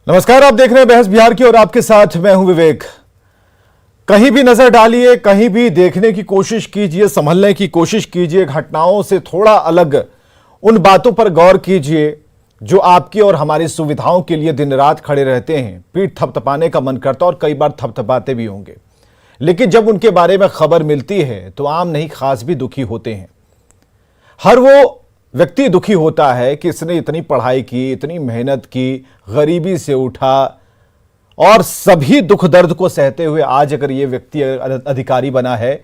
नमस्कार, आप देख रहे हैं बहस बिहार की और आपके साथ मैं हूं विवेक। कहीं भी नजर डालिए, कहीं भी देखने की कोशिश कीजिए, संभलने की कोशिश कीजिए, घटनाओं से थोड़ा अलग उन बातों पर गौर कीजिए जो आपकी और हमारी सुविधाओं के लिए दिन रात खड़े रहते हैं। पीठ थपथपाने का मन करता और कई बार थपथपाते भी होंगे, लेकिन जब उनके बारे में खबर मिलती है तो आम नहीं खास भी दुखी होते हैं। हर वो व्यक्ति दुखी होता है कि इसने इतनी पढ़ाई की, इतनी मेहनत की, गरीबी से उठा और सभी दुख दर्द को सहते हुए आज अगर ये व्यक्ति अधिकारी बना है,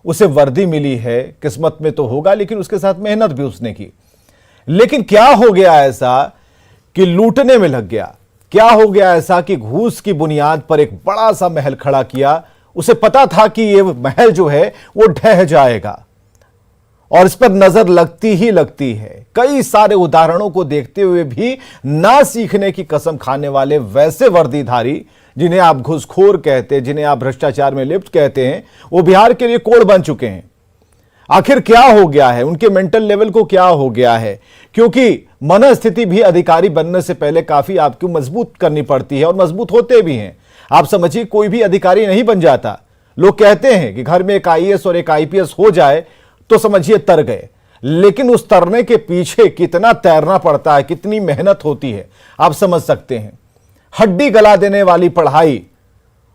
उसे वर्दी मिली है, किस्मत में तो होगा, लेकिन उसके साथ मेहनत भी उसने की। लेकिन क्या हो गया ऐसा कि लूटने में लग गया? क्या हो गया ऐसा कि घूस की बुनियाद पर एक बड़ा सा महल खड़ा किया? उसे पता था कि ये महल जो है वो ढह जाएगा और इस पर नजर लगती ही लगती है। कई सारे उदाहरणों को देखते हुए भी ना सीखने की कसम खाने वाले वैसे वर्दीधारी जिन्हें आप घूसखोर कहते हैं, जिन्हें आप भ्रष्टाचार में लिप्त कहते हैं, वो बिहार के लिए कोड बन चुके हैं। आखिर क्या हो गया है? उनके मेंटल लेवल को क्या हो गया है? क्योंकि मनस्थिति भी अधिकारी बनने से पहले काफी आपको मजबूत करनी पड़ती है और मजबूत होते भी हैं। आप समझिए, कोई भी अधिकारी नहीं बन जाता। लोग कहते हैं कि घर में एक आईएएस और एक आईपीएस हो जाए तो समझिए तर गए, लेकिन उस तरने के पीछे कितना तैरना पड़ता है, कितनी मेहनत होती है, आप समझ सकते हैं। हड्डी गला देने वाली पढ़ाई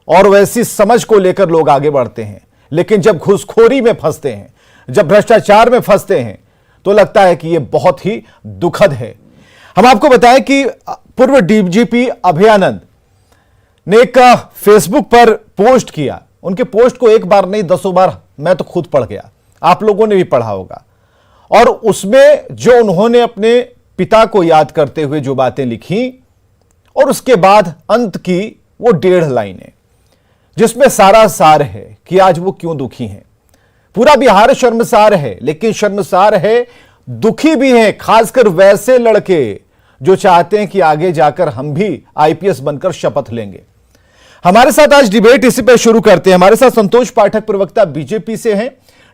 और वैसी समझ को लेकर लोग आगे बढ़ते हैं, लेकिन जब घूसखोरी में फंसते हैं, जब भ्रष्टाचार में फंसते हैं, तो लगता है कि यह बहुत ही दुखद है। हम आपको बताएं कि पूर्व डीजीपी अभयानंद ने एक फेसबुक पर पोस्ट किया। उनके पोस्ट को एक बार नहीं, 10 बार मैं तो खुद पढ़ गया, आप लोगों ने भी पढ़ा होगा। और उसमें जो उन्होंने अपने पिता को याद करते हुए जो बातें लिखी और उसके बाद अंत की वो 1.5 लाइनें, जिसमें सारा सार है कि आज वो क्यों दुखी हैं। पूरा बिहार शर्मसार है, लेकिन शर्मसार है, दुखी भी हैं, खासकर वैसे लड़के जो चाहते हैं कि आगे जाकर हम भी आईपीएस बनकर शपथ लेंगे। हमारे साथ आज डिबेट इसी पर शुरू करते हैं। हमारे साथ संतोष पाठक प्रवक्ता बीजेपी से हैं,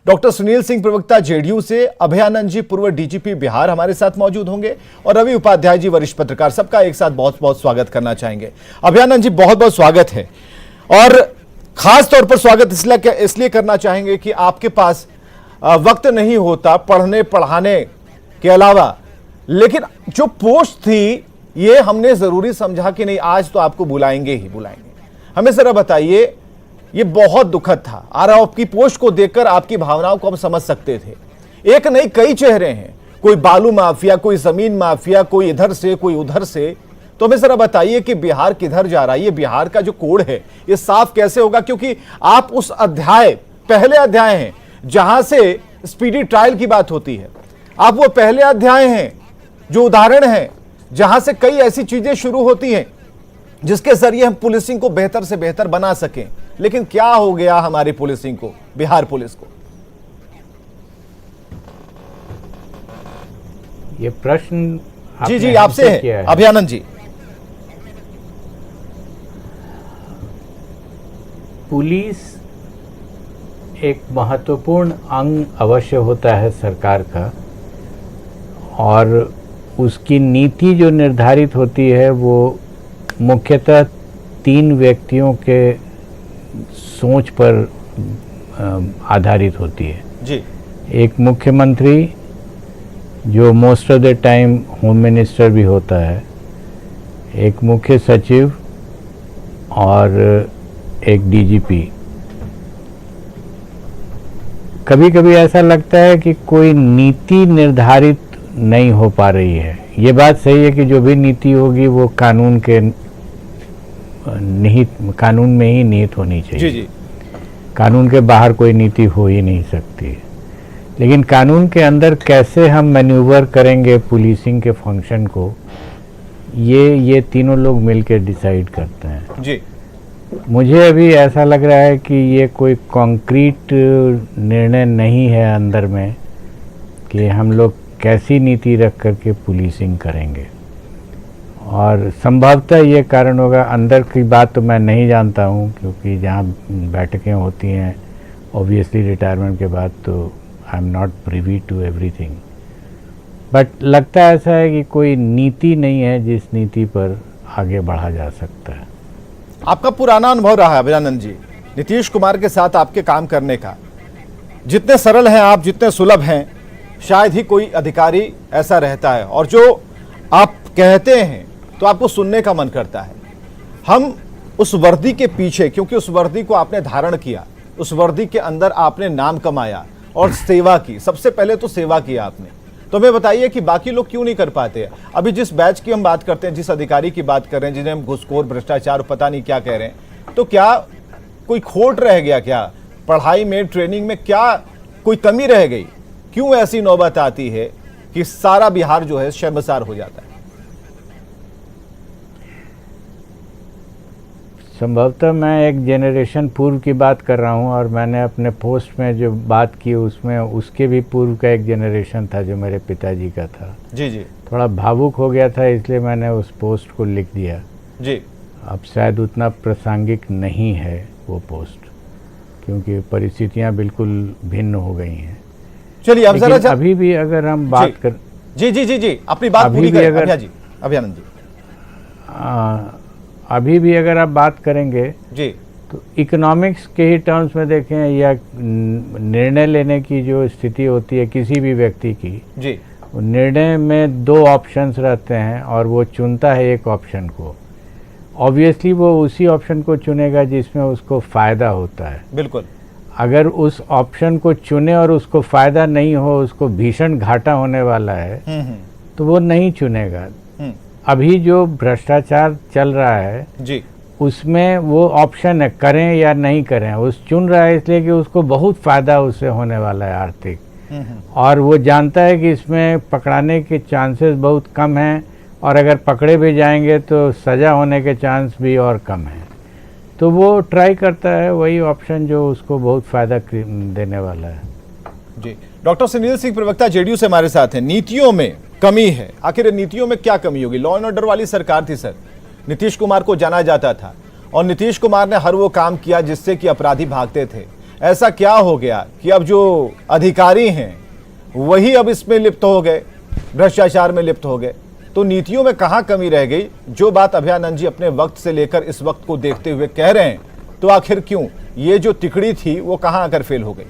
डॉक्टर सुनील सिंह प्रवक्ता जेडीयू से, अभयानंद जी पूर्व डीजीपी बिहार हमारे साथ मौजूद होंगे और रवि उपाध्याय जी वरिष्ठ पत्रकार। सबका एक साथ बहुत बहुत स्वागत करना चाहेंगे। अभयानंद जी, बहुत बहुत स्वागत है और खास तौर पर स्वागत इसलिए करना चाहेंगे कि आपके पास वक्त नहीं होता पढ़ने पढ़ाने के अलावा, लेकिन जो पोस्ट थी ये हमने जरूरी समझा कि नहीं, आज तो आपको बुलाएंगे ही बुलाएंगे। हमें जरा बताइए, ये बहुत दुखद था और आपकी पोस्ट को देखकर आपकी भावनाओं को हम समझ सकते थे। एक नहीं, कई चेहरे हैं, कोई बालू माफिया, कोई जमीन माफिया, कोई इधर से कोई उधर से। तो हमें जरा बताइए कि बिहार किधर जा रहा है? ये बिहार का जो कोड है ये साफ कैसे होगा? क्योंकि आप उस अध्याय, पहले अध्याय हैं जहां से स्पीडी ट्रायल की बात होती है। आप वो पहले अध्याय हैं जो उदाहरण है जहां से कई ऐसी चीजें शुरू होती हैं जिसके जरिए हम पुलिसिंग को बेहतर से बेहतर बना सकें। लेकिन क्या हो गया हमारी पुलिसिंग को, बिहार पुलिस को? ये प्रश्न जी आपसे है अभयानंद जी। पुलिस एक महत्वपूर्ण अंग अवश्य होता है सरकार का, और उसकी नीति जो निर्धारित होती है वो मुख्यतः 3 व्यक्तियों के सोच पर आधारित होती है जी। एक मुख्यमंत्री जो most of the time home minister भी होता है, एक मुख्य सचिव और एक डीजीपी। कभी कभी ऐसा लगता है कि कोई नीति निर्धारित नहीं हो पा रही है। ये बात सही है कि जो भी नीति होगी वो कानून के कानून में ही निहित होनी चाहिए। जी। कानून के बाहर कोई नीति हो ही नहीं सकती। लेकिन कानून के अंदर कैसे हम मैन्यूवर करेंगे पुलिसिंग के फंक्शन को, ये तीनों लोग मिलकर डिसाइड करते हैं जी। मुझे अभी ऐसा लग रहा है कि ये कोई कॉन्क्रीट निर्णय नहीं है अंदर में कि हम लोग कैसी नीति रख करके पुलिसिंग करेंगे। और संभवतः ये कारण होगा, अंदर की बात तो मैं नहीं जानता हूँ क्योंकि जहाँ बैठकें होती हैं ऑब्वियसली रिटायरमेंट के बाद, तो I am not privy to everything, but लगता ऐसा है कि कोई नीति नहीं है जिस नीति पर आगे बढ़ा जा सकता है। आपका पुराना अनुभव रहा है अभयानंद जी नीतीश कुमार के साथ आपके काम करने का, जितने सरल हैं आप, जितने सुलभ हैं, शायद ही कोई अधिकारी ऐसा रहता है, और जो आप कहते हैं तो आपको सुनने का मन करता है। हम उस वर्दी के पीछे, क्योंकि उस वर्दी को आपने धारण किया, उस वर्दी के अंदर आपने नाम कमाया और सेवा की, सबसे पहले तो सेवा किया आपने, तो हमें बताइए कि बाकी लोग क्यों नहीं कर पाते? अभी जिस बैच की हम बात करते हैं, जिस अधिकारी की बात कर रहे हैं, जिन्हें हम घुसखोर, भ्रष्टाचार, पता नहीं क्या कह रहे हैं, तो क्या कोई खोट रह गया? क्या पढ़ाई में, ट्रेनिंग में क्या कोई कमी रह गई? क्यों ऐसी नौबत आती है कि सारा बिहार जो है शर्मसार हो जाता है? संभवतः मैं एक जनरेशन पूर्व की बात कर रहा हूं, और मैंने अपने पोस्ट में जो बात की उसमें उसके भी पूर्व का एक जनरेशन था जो मेरे पिताजी का था। जी जी। थोड़ा भावुक हो गया था, इसलिए मैंने उस पोस्ट को लिख दिया जी। अब शायद उतना प्रासंगिक नहीं है वो पोस्ट, क्योंकि परिस्थितियां बिल्कुल भिन्न हो गई हैं। चलिए अब लेकिन जरा अभी भी अगर हम बात कर जी जी जी जी अपनी बात अभी पूरी भी करें अगर- अभया जी, अभयानंद जी। अभी भी अगर आप बात करेंगे जी तो इकोनॉमिक्स के ही टर्म्स में देखें, या निर्णय लेने की जो स्थिति होती है किसी भी व्यक्ति की, जी निर्णय में दो ऑप्शंस रहते हैं और वो चुनता है एक ऑप्शन को। ऑब्वियसली वो उसी ऑप्शन को चुनेगा जिसमें उसको फ़ायदा होता है। बिल्कुल। अगर उस ऑप्शन को चुने और उसको फ़ायदा नहीं हो, उसको भीषण घाटा होने वाला है, तो वो नहीं चुनेगा। अभी जो भ्रष्टाचार चल रहा है जी उसमें वो ऑप्शन है करें या नहीं करें, उस चुन रहा है इसलिए कि उसको बहुत फ़ायदा उससे होने वाला है आर्थिक, और वो जानता है कि इसमें पकड़ाने के चांसेस बहुत कम हैं, और अगर पकड़े भी जाएंगे तो सज़ा होने के चांस भी और कम हैं, तो वो ट्राई करता है वही ऑप्शन जो उसको बहुत फ़ायदा देने वाला है। जी। डॉक्टर सुनील सिंह, प्रवक्ता जेडीयू से हमारे साथ हैं। नीतियों में कमी है, आखिर नीतियों में क्या कमी होगी? लॉ एंड ऑर्डर वाली सरकार थी सर, नीतीश कुमार को जाना जाता था, और नीतीश कुमार ने हर वो काम किया जिससे कि अपराधी भागते थे। ऐसा क्या हो गया कि अब जो अधिकारी हैं वही अब इसमें लिप्त हो गए, भ्रष्टाचार में लिप्त हो गए? तो नीतियों में कहाँ कमी रह गई? जो बात अभयानंद जी अपने वक्त से लेकर इस वक्त को देखते हुए कह रहे हैं, तो आखिर क्यों ये जो तिकड़ी थी वो कहाँ आकर फेल हो गई?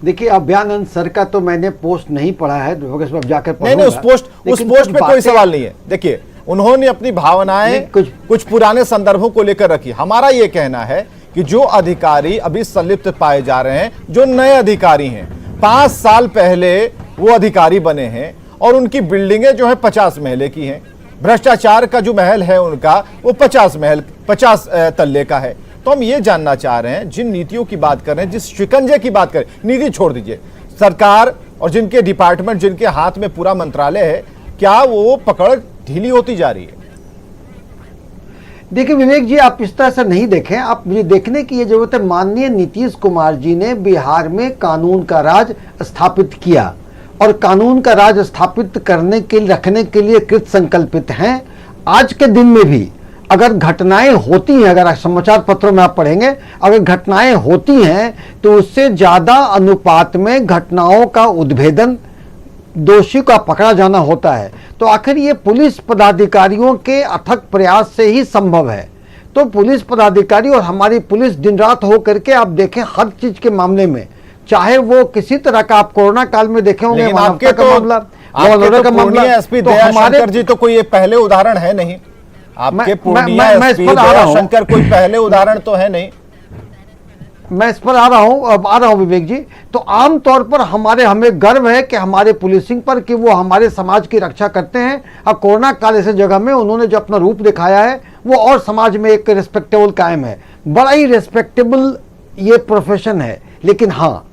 देखिए, अभयानंद सर का तो मैंने पोस्ट नहीं पढ़ा है, अब जाकर नहीं, उस पोस्ट पे कोई सवाल नहीं है। देखिए, उन्होंने अपनी भावनाएं कुछ पुराने संदर्भों को लेकर रखी। हमारा ये कहना है कि जो अधिकारी अभी संलिप्त पाए जा रहे हैं, जो नए अधिकारी हैं, 5 साल पहले वो अधिकारी बने हैं, और उनकी बिल्डिंगें जो है 50 महले की हैं। भ्रष्टाचार का जो महल है उनका, वो 50 तल्ले का है। तो हम ये जानना चाह रहे हैं, जिन नीतियों की बात कर रहे हैं, जिस शिकंजे की बात करें, नीति छोड़ दीजिए, सरकार और जिनके डिपार्टमेंट, जिनके हाथ में पूरा मंत्रालय है, क्या वो पकड़ ढीली होती जा रही है? देखिए विवेक जी, आप इस तरह से नहीं देखें, आप मुझे देखने की ये जरूरत है। माननीय नीतीश कुमार जी ने बिहार में कानून का राज स्थापित किया, और कानून का राज स्थापित करने के लिए, रखने के लिए कृत संकल्पित हैं। आज के दिन में भी अगर घटनाएं होती हैं, अगर समाचार पत्रों में आप पढ़ेंगे, अगर घटनाएं होती हैं तो उससे ज्यादा अनुपात में घटनाओं का उद्भेदन, दोषी का पकड़ा जाना होता है। तो आखिर ये पुलिस पदाधिकारियों के अथक प्रयास से ही संभव है। तो पुलिस पदाधिकारी और हमारी पुलिस दिन रात हो करके, आप देखें हर चीज के मामले में, चाहे वो किसी तरह का, आप कोरोना काल में देखे होंगे आपके का मामला, आपके पूर्णिया एसपी दयाशंकर जी तो कोई ये पहले उदाहरण है नहीं। आपके पूर्णिया एसपी दयाशंकर कोई पहले उदाहरण तो है नहीं। मैं इस पर आ रहा हूं विवेक जी। तो आम तौर पर हमें गर्व है कि हमारे पुलिसिंग पर, कि वो हमारे समाज की रक्षा करते हैं। और कोरोना काल ऐसे जगह में उन्होंने जो अपना रूप दिखाया है, वो और समाज में एक रिस्पेक्टेबल कायम है। बड़ा ही रिस्पेक्टेबल ये प्रोफेशन है। लेकिन हाँ,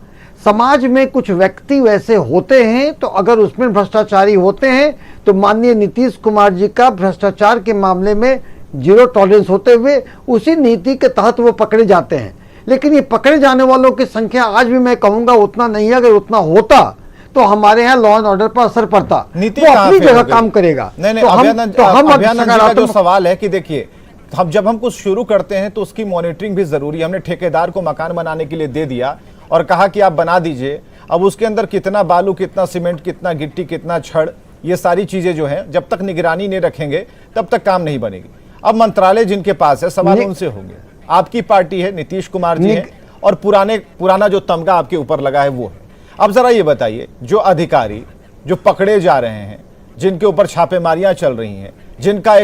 समाज में कुछ व्यक्ति वैसे होते हैं, तो अगर उसमें भ्रष्टाचारी होते हैं, तो माननीय नीतीश कुमार जी का भ्रष्टाचार के मामले में 0 टॉलरेंस होते हुए उसी नीति के तहत वो पकड़े जाते हैं। लेकिन ये पकड़े जाने वालों की संख्या आज भी मैं कहूंगा उतना नहीं है। अगर उतना होता तो हमारे यहाँ लॉ एंड ऑर्डर पर असर पड़ता, नीति वो अपनी जगह काम करेगा। नहीं, तो अभयानंद जी का जो सवाल है कि देखिए, जब हम कुछ शुरू करते हैं तो उसकी मॉनिटरिंग भी जरूरी है। हमने ठेकेदार को मकान बनाने के लिए दे दिया और कहा कि आप बना दीजिए। अब उसके अंदर कितना बालू, कितना सीमेंट, कितना गिट्टी, कितना छड़, ये सारी चीजें जो हैं जब तक निगरानी नहीं रखेंगे तब तक काम नहीं बनेगी। अब मंत्रालय जिनके पास है, सवाल उनसे होंगे। आपकी पार्टी है, नीतीश कुमार जी हैं, और पुराना जो तमगा आपके ऊपर लगा है वो है। अब जरा ये बताइए, जो अधिकारी जो पकड़े जा रहे हैं, जिनके ऊपर छापेमारियां चल रही हैं, जिनका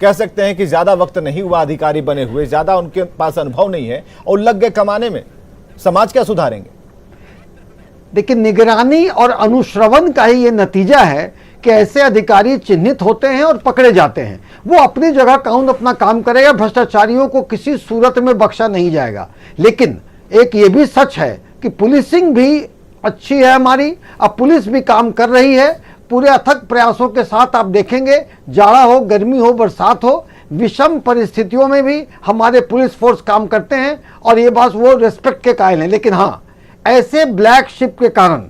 कह सकते हैं कि ज्यादा वक्त नहीं हुआ अधिकारी बने हुए, ज्यादा उनके पास अनुभव नहीं है और लग गए कमाने में, समाज क्या सुधारेंगे? देखिए, निगरानी और अनुश्रवण का ही ये नतीजा है कि ऐसे अधिकारी चिन्हित होते हैं और पकड़े जाते हैं। वो अपनी जगह कानून अपना काम करेगा, भ्रष्टाचारियों को किसी सूरत में बख्शा नहीं जाएगा। लेकिन एक ये भी सच है कि पुलिसिंग भी अच्छी है हमारी, अब पुलिस भी काम कर रही है पूरे अथक प्रयासों के साथ। आप देखेंगे, जाड़ा हो, गर्मी हो, बरसात हो, विषम परिस्थितियों में भी हमारे पुलिस फोर्स काम करते हैं और ये बात वो रिस्पेक्ट के कायल हैं। लेकिन हाँ, ऐसे ब्लैक शिप के कारण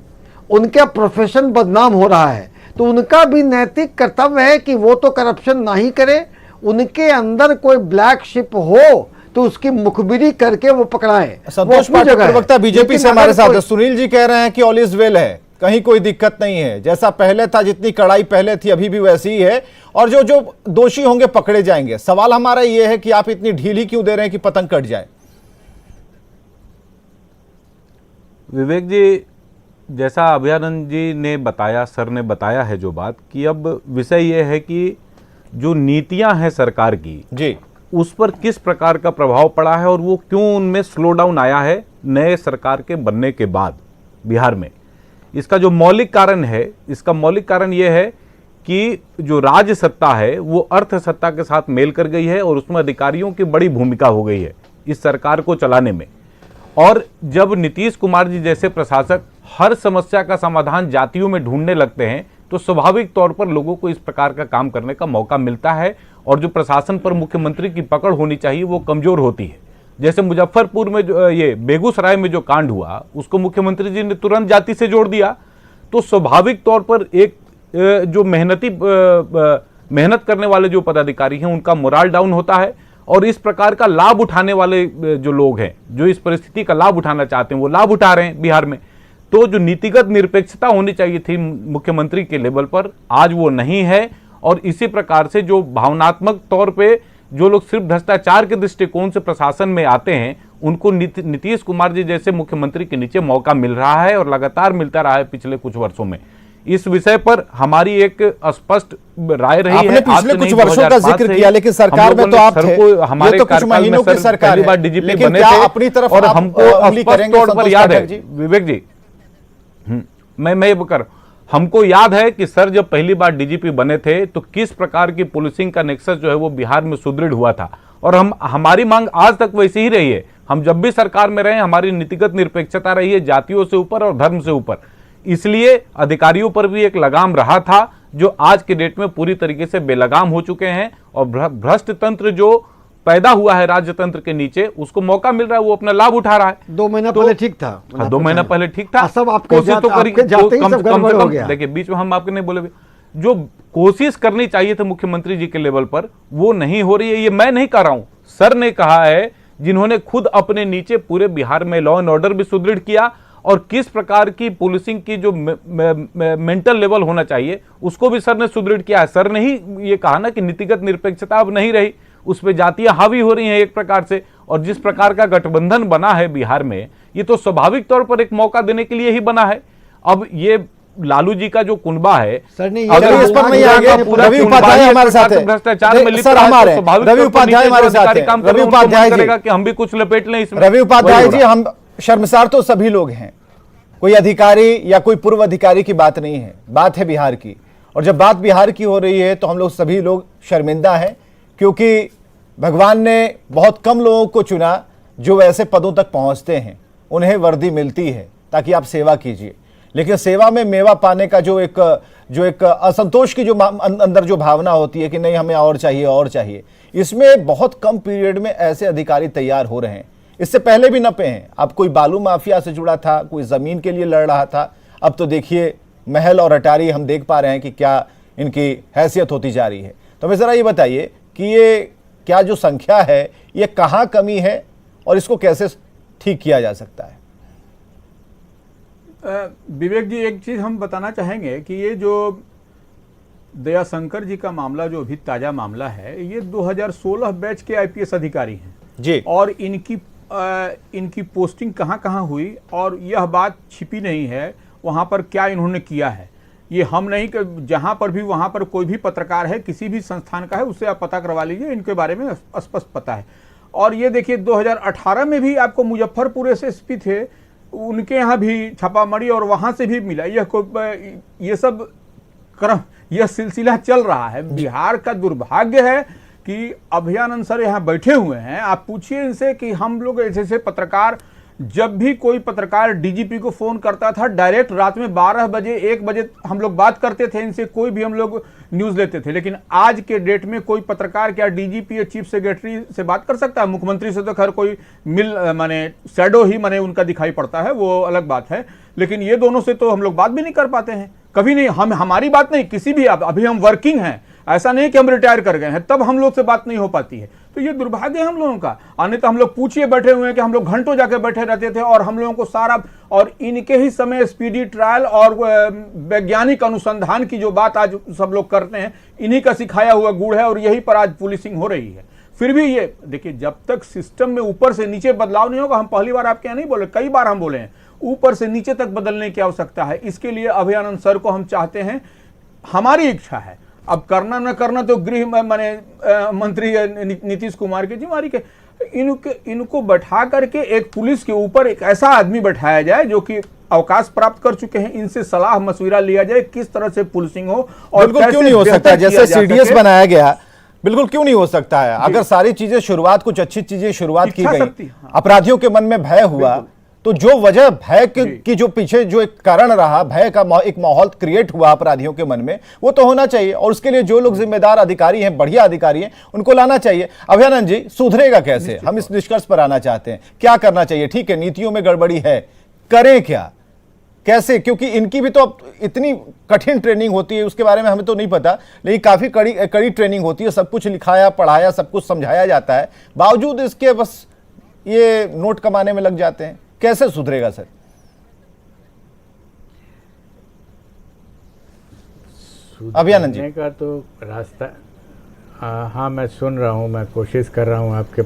उनका प्रोफेशन बदनाम हो रहा है, तो उनका भी नैतिक कर्तव्य है कि वो तो करप्शन ना ही करे, उनके अंदर कोई ब्लैक शिप हो तो उसकी मुखबिरी करके वो पकड़ाएं। संतोष पाठक, प्रवक्ता बीजेपी से हमारे साथ है। सुनील जी कह रहे हैं कि ऑल इज वेल है, कहीं कोई दिक्कत नहीं है, जैसा पहले था, जितनी कड़ाई पहले थी अभी भी वैसी ही है, और जो दोषी होंगे पकड़े जाएंगे। सवाल हमारा यह है कि आप इतनी ढीली क्यों दे रहे हैं कि पतंग कट जाए? विवेक जी, जैसा अभयानंद जी ने बताया, सर ने बताया है जो बात, कि अब विषय यह है कि जो नीतियां हैं सरकार की जी, उस पर किस प्रकार का प्रभाव पड़ा है और वो क्यों उनमें स्लो डाउन आया है नए सरकार के बनने के बाद बिहार में। इसका जो मौलिक कारण है, इसका मौलिक कारण यह है कि जो राज्य सत्ता है वो अर्थ सत्ता के साथ मेल कर गई है और उसमें अधिकारियों की बड़ी भूमिका हो गई है इस सरकार को चलाने में। और जब नीतीश कुमार जी जैसे प्रशासक हर समस्या का समाधान जातियों में ढूंढने लगते हैं तो स्वाभाविक तौर पर लोगों को इस प्रकार का काम करने का मौका मिलता है और जो प्रशासन पर मुख्यमंत्री की पकड़ होनी चाहिए वो कमजोर होती है। जैसे मुजफ्फरपुर में जो ये बेगूसराय में जो कांड हुआ उसको मुख्यमंत्री जी ने तुरंत जाति से जोड़ दिया, तो स्वाभाविक तौर पर एक जो मेहनत करने वाले जो पदाधिकारी हैं उनका मोराल डाउन होता है और इस प्रकार का लाभ उठाने वाले जो लोग हैं, जो इस परिस्थिति का लाभ उठाना चाहते हैं, वो लाभ उठा रहे हैं बिहार में। तो जो नीतिगत निरपेक्षता होनी चाहिए थी मुख्यमंत्री के लेवल पर, आज वो नहीं है। और इसी प्रकार से जो भावनात्मक तौर पे जो लोग सिर्फ भ्रष्टाचार के दृष्टिकोण से प्रशासन में आते हैं, उनको नीतीश कुमार जी जैसे मुख्यमंत्री के नीचे मौका मिल रहा है और लगातार मिलता रहा है पिछले कुछ वर्षों में। इस विषय पर हमारी एक स्पष्ट राय रही है। पिछले कुछ वर्षों का जिक्र किया, लेकिन सरकार में तो आप थे, हमारे तो कुछ महीनों की सरकार पहली बार डीजीपी बने थे अपनी तरफ और हमको स्पष्ट तौर पर याद है विवेक जी, मैं ये हमको याद है कि सर जब पहली बार डीजीपी बने थे तो किस प्रकार की पुलिसिंग का नेक्सस जो है वो बिहार में सुदृढ़ हुआ था और हमारी मांग आज तक वैसी ही रही है। हम जब भी सरकार में रहे हमारी नीतिगत निरपेक्षता रही है जातियों से ऊपर और धर्म से ऊपर, इसलिए अधिकारियों पर भी एक लगाम रहा था जो आज के डेट में पूरी तरीके से बेलगाम हो चुके हैं और भ्रष्ट तंत्र जो पैदा हुआ है राज्य तंत्र के नीचे उसको मौका मिल रहा है, वो अपना लाभ उठा रहा है। 2 महीना पहले ठीक था, 2 महीना पहले ठीक था, सब आपके देखिए बीच में हम आपके नहीं बोले, जो कोशिश करनी चाहिए थी मुख्यमंत्री जी के लेवल पर वो नहीं हो रही है। ये मैं नहीं कह रहा हूं, सर ने कहा है, जिन्होंने खुद अपने नीचे पूरे बिहार में लॉ एंड ऑर्डर भी सुदृढ़ किया और किस प्रकार की पुलिसिंग की जो मेंटल लेवल होना चाहिए उसको भी सर ने सुदृढ़ किया है। सर ने ही ये कहा ना कि नीतिगत निरपेक्षता अब नहीं रही, उस पर जातियां हावी हो रही हैं एक प्रकार से, और जिस प्रकार का गठबंधन बना है बिहार में ये तो स्वाभाविक तौर पर एक मौका देने के लिए ही बना है। अब ये लालू जी का जो कुनबा है, सर ने अगर इस पर नहीं आगे, रवि उपाध्याय हमारे साथ है, भ्रष्टाचार में सर हमारे रवि उपाध्याय हमारे साथ है, रवि उपाध्याय जी कि हम भी कुछ लपेट लें इसमें। रवि उपाध्याय जी, हम शर्मसार तो सभी लोग हैं, कोई अधिकारी या कोई पूर्व अधिकारी की बात नहीं है, बात है बिहार की। और जब बात बिहार की हो रही है तो हम लोग सभी लोग शर्मिंदा हैं, क्योंकि भगवान ने बहुत कम लोगों को चुना जो ऐसे पदों तक पहुंचते हैं, उन्हें वर्दी मिलती है ताकि आप सेवा कीजिए, लेकिन सेवा में मेवा पाने का जो एक असंतोष की जो अंदर जो भावना होती है कि नहीं हमें और चाहिए, इसमें बहुत कम पीरियड में ऐसे अधिकारी तैयार हो रहे हैं। इससे पहले भी नपे हैं, अब कोई बालू माफिया से जुड़ा था, कोई जमीन के लिए लड़ रहा था, अब तो देखिए महल और अटारी हम देख पा रहे हैं कि क्या इनकी हैसियत होती जा रही है। तो हमें जरा ये बताइए कि ये क्या जो संख्या है ये कहाँ कमी है और इसको कैसे ठीक किया जा सकता है? विवेक जी, एक चीज हम बताना चाहेंगे कि ये जो दयाशंकर जी का मामला, जो अभी ताजा मामला है, ये 2016 बैच के आईपीएस अधिकारी हैं जी। और इनकी पोस्टिंग कहाँ कहाँ हुई और यह बात छिपी नहीं है वहाँ पर क्या इन्होंने किया है, ये हम नहीं, जहाँ पर भी वहाँ पर कोई भी पत्रकार है किसी भी संस्थान का है उससे आप पता करवा लीजिए, इनके बारे में स्पष्ट पता है। और ये देखिए 2018 में भी आपको मुजफ्फरपुर एसएसपी थे, उनके यहाँ भी छापामारी और वहाँ से भी मिला। ये सब क्रम, यह सिलसिला चल रहा है। बिहार का दुर्भाग्य है कि अभयानंद सर यहाँ बैठे हुए हैं, आप पूछिए इनसे कि हम लोग ऐसे पत्रकार, जब भी कोई पत्रकार डीजीपी को फोन करता था डायरेक्ट रात में 12 बजे 1 बजे हम लोग बात करते थे इनसे, कोई भी हम लोग न्यूज लेते थे। लेकिन आज के डेट में कोई पत्रकार क्या डीजीपी या चीफ सेक्रेटरी से बात कर सकता है? मुख्यमंत्री से तो खैर कोई माने शैडो ही माने उनका दिखाई पड़ता है, वो अलग बात है। लेकिन ये दोनों से तो हम लोग बात भी नहीं कर पाते हैं, कभी नहीं। हमारी बात नहीं किसी भी, अभी हम वर्किंग हैं, ऐसा नहीं कि हम रिटायर कर गए हैं तब हम लोग से बात नहीं हो पाती है। तो ये दुर्भाग्य है हम लोगों का। अन्य तो हम लोग पूछिए बैठे हुए हैं कि हम लोग घंटों जाके बैठे रहते थे और हम लोगों को सारा, और इनके ही समय स्पीडी ट्रायल और वैज्ञानिक अनुसंधान की जो बात आज सब लोग करते हैं, इन्हीं का सिखाया हुआ गुड़ है और यही पर आज पुलिसिंग हो रही है। फिर भी ये देखिए, जब तक सिस्टम में ऊपर से नीचे बदलाव नहीं होगा, हम पहली बार आपके यहाँ नहीं बोले, कई बार हम बोले हैं, ऊपर से नीचे तक बदलने की आवश्यकता है। इसके लिए अभयानंद सर को हम चाहते हैं, हमारी इच्छा है। अब करना न करना तो गृह माने मंत्री नीतीश कुमार की जिम्मेदारी के, इनको बैठा करके एक पुलिस के ऊपर एक ऐसा आदमी बैठाया जाए जो कि अवकाश प्राप्त कर चुके हैं, इनसे सलाह मशविरा लिया जाए किस तरह से पुलिसिंग हो। और बिल्कुल क्यों नहीं हो सकता, जैसे सीडीएस बनाया गया, बिल्कुल क्यों नहीं हो सकता है? अगर सारी चीजें शुरुआत, कुछ अच्छी चीजें शुरुआत की गई, अपराधियों के मन में भय हुआ, तो जो वजह भय की जो पीछे जो एक कारण रहा, भय का एक माहौल क्रिएट हुआ अपराधियों के मन में, वो तो होना चाहिए। और उसके लिए जो लोग जिम्मेदार अधिकारी हैं, बढ़िया अधिकारी हैं, उनको लाना चाहिए। अभयानंद जी, सुधरेगा कैसे? हम इस निष्कर्ष पर आना चाहते हैं, क्या करना चाहिए? ठीक है, नीतियों में गड़बड़ी है, करें क्या, कैसे? क्योंकि इनकी भी तो अब इतनी कठिन ट्रेनिंग होती है, उसके बारे में हमें तो नहीं पता, लेकिन काफी कड़ी ट्रेनिंग होती है, सब कुछ लिखाया पढ़ाया, सब कुछ समझाया जाता है, बावजूद इसके बस ये नोट कमाने में लग जाते हैं। कैसे सुधरेगा सर? अभयानंद जी का तो रास्ता, हाँ मैं सुन रहा हूँ, मैं कोशिश कर रहा हूँ आपके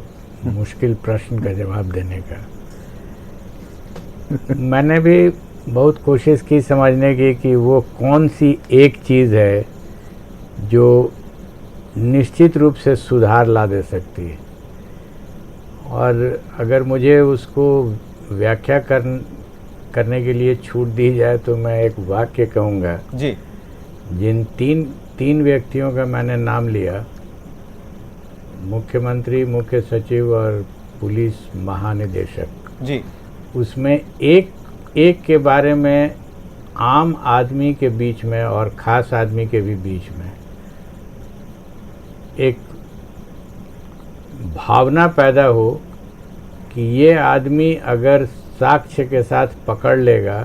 मुश्किल प्रश्न का जवाब देने का। मैंने भी बहुत कोशिश की समझने की कि वो कौन सी एक चीज़ है जो निश्चित रूप से सुधार ला दे सकती है, और अगर मुझे उसको व्याख्या करने के लिए छूट दी जाए तो मैं एक वाक्य कहूँगा जी। जिन तीन व्यक्तियों का मैंने नाम लिया, मुख्यमंत्री, मुख्य सचिव और पुलिस महानिदेशक जी, उसमें एक के बारे में आम आदमी के बीच में और खास आदमी के भी बीच में एक भावना पैदा हो कि ये आदमी अगर साक्ष्य के साथ पकड़ लेगा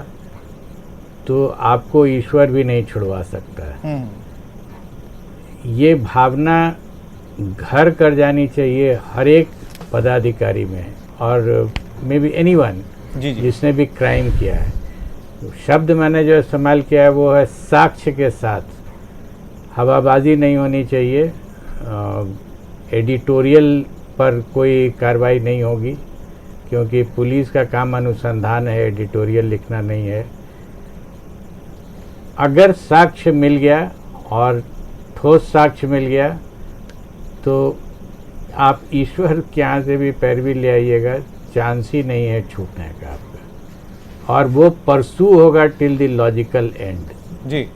तो आपको ईश्वर भी नहीं छुड़वा सकता है। ये भावना घर कर जानी चाहिए हर एक पदाधिकारी में, और मे बी एनीवन जिसने भी क्राइम किया है। तो शब्द मैंने जो इस्तेमाल किया है वो है साक्ष्य के साथ। हवाबाजी नहीं होनी चाहिए, एडिटोरियल पर कोई कार्रवाई नहीं होगी, क्योंकि पुलिस का काम अनुसंधान है, एडिटोरियल लिखना नहीं है। अगर साक्ष्य मिल गया और ठोस साक्ष्य मिल गया तो आप ईश्वर के यहाँ से भी पैरवी ले आइएगा, चांस ही नहीं है छूटने का आपका। और वो परसू होगा टिल द लॉजिकल एंड जी।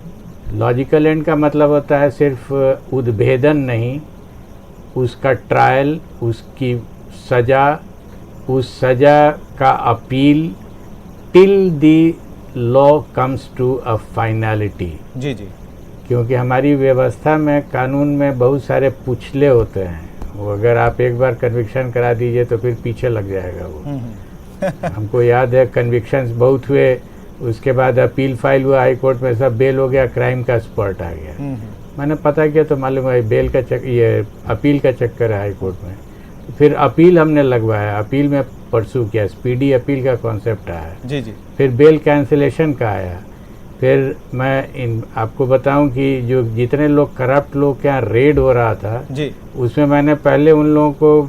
लॉजिकल एंड का मतलब होता है सिर्फ उद्भेदन नहीं, उसका ट्रायल, उसकी सज़ा, उस सज़ा का appeal, till the law comes to a finality जी जी। क्योंकि हमारी व्यवस्था में, कानून में बहुत सारे पुछले होते हैं, वो अगर आप एक बार कन्विक्शन करा दीजिए तो फिर पीछे लग जाएगा वो। हमको याद है कन्विक्शंस बहुत हुए, उसके बाद अपील फाइल हुआ हाई कोर्ट में, सब बेल हो गया, क्राइम का स्पॉट आ गया। मैंने पता किया तो मालूम है बेल का ये अपील का चक्कर है हाई कोर्ट में। फिर अपील हमने लगवाया, अपील में परसू किया, स्पीडी अपील का कॉन्सेप्ट आया, जी जी फिर बेल कैंसिलेशन का आया, फिर मैं आपको बताऊं कि जो जितने लोग करप्ट लोग के यहाँ रेड हो रहा था जी उसमें मैंने पहले उन लोगों को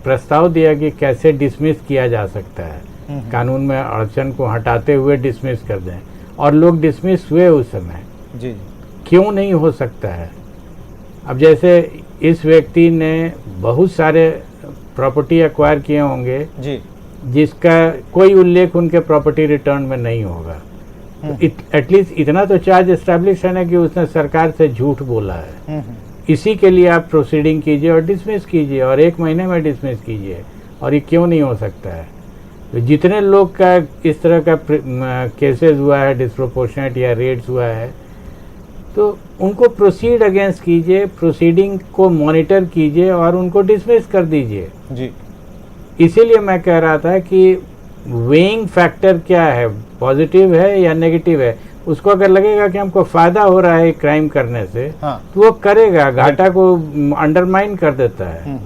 प्रस्ताव दिया कि कैसे डिसमिस किया जा सकता है, कानून में अड़चन को हटाते हुए डिसमिस कर दें, और लोग डिसमिस हुए उस समय। जी क्यों नहीं हो सकता है? अब जैसे इस व्यक्ति ने बहुत सारे प्रॉपर्टी एक्वायर किए होंगे जी जिसका कोई उल्लेख उनके प्रॉपर्टी रिटर्न में नहीं होगा, तो एटलीस्ट इतना तो चार्ज एस्टैब्लिश है ना कि उसने सरकार से झूठ बोला है। इसी के लिए आप प्रोसीडिंग कीजिए और डिसमिस कीजिए, और 1 महीने में डिसमिस कीजिए, और ये क्यों नहीं हो सकता है? तो जितने लोग का इस तरह का केसेस हुआ है, डिस्प्रोपोर्शनेट या रेड्स हुआ है, तो उनको प्रोसीड अगेंस्ट कीजिए, प्रोसीडिंग को मॉनिटर कीजिए और उनको डिसमिस कर दीजिए। जी इसीलिए मैं कह रहा था कि वेइंग फैक्टर क्या है, पॉजिटिव है या नेगेटिव है। उसको अगर लगेगा कि हमको फ़ायदा हो रहा है क्राइम करने से, हाँ। तो वो करेगा, घाटा को अंडरमाइन कर देता है।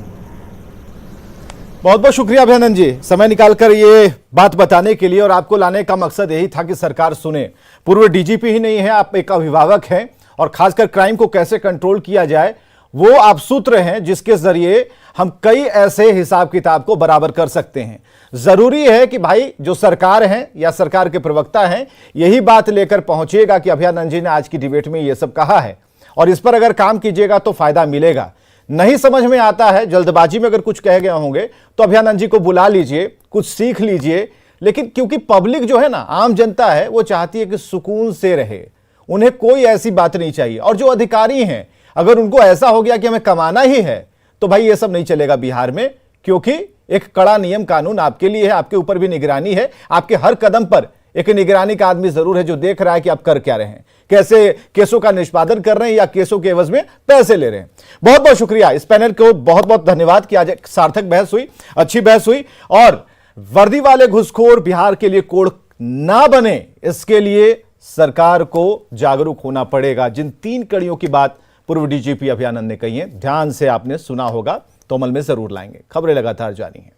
बहुत बहुत शुक्रिया अभिनंदन जी, समय निकालकर ये बात बताने के लिए, और आपको लाने का मकसद यही था कि सरकार सुने। पूर्व डीजीपी ही नहीं है, आप एक अभिभावक हैं, और खासकर क्राइम को कैसे कंट्रोल किया जाए वो आप सूत्र हैं जिसके जरिए हम कई ऐसे हिसाब किताब को बराबर कर सकते हैं। जरूरी है कि भाई जो सरकार है या सरकार के प्रवक्ता हैं यही बात लेकर पहुंचिएगा कि अभिनंदन जी ने आज की डिबेट में ये सब कहा है, और इस पर अगर काम कीजिएगा तो फायदा मिलेगा। नहीं समझ में आता है, जल्दबाजी में अगर कुछ कह गए होंगे तो अभिनंदन जी को बुला लीजिए, कुछ सीख लीजिए। लेकिन क्योंकि पब्लिक जो है ना, आम जनता है, वो चाहती है कि सुकून से रहे, उन्हें कोई ऐसी बात नहीं चाहिए। और जो अधिकारी हैं अगर उनको ऐसा हो गया कि हमें कमाना ही है, तो भाई ये सब नहीं चलेगा बिहार में, क्योंकि एक कड़ा नियम कानून आपके लिए है, आपके ऊपर भी निगरानी है, आपके हर कदम पर एक निगरानी का आदमी जरूर है जो देख रहा है कि आप कर क्या रहे हैं, कैसे केसों का निष्पादन कर रहे हैं या केसों के एवज में पैसे ले रहे हैं। बहुत बहुत शुक्रिया, इस पैनल को बहुत बहुत धन्यवाद कि आज एक सार्थक बहस हुई, अच्छी बहस हुई, और वर्दी वाले घुसखोर बिहार के लिए कोड ना बने, इसके लिए सरकार को जागरूक होना पड़ेगा। जिन 3 कड़ियों की बात पूर्व डीजीपी अभिनंदन ने कही है, ध्यान से आपने सुना होगा, तो अमल में जरूर लाएंगे। खबरें लगातार जारी हैं।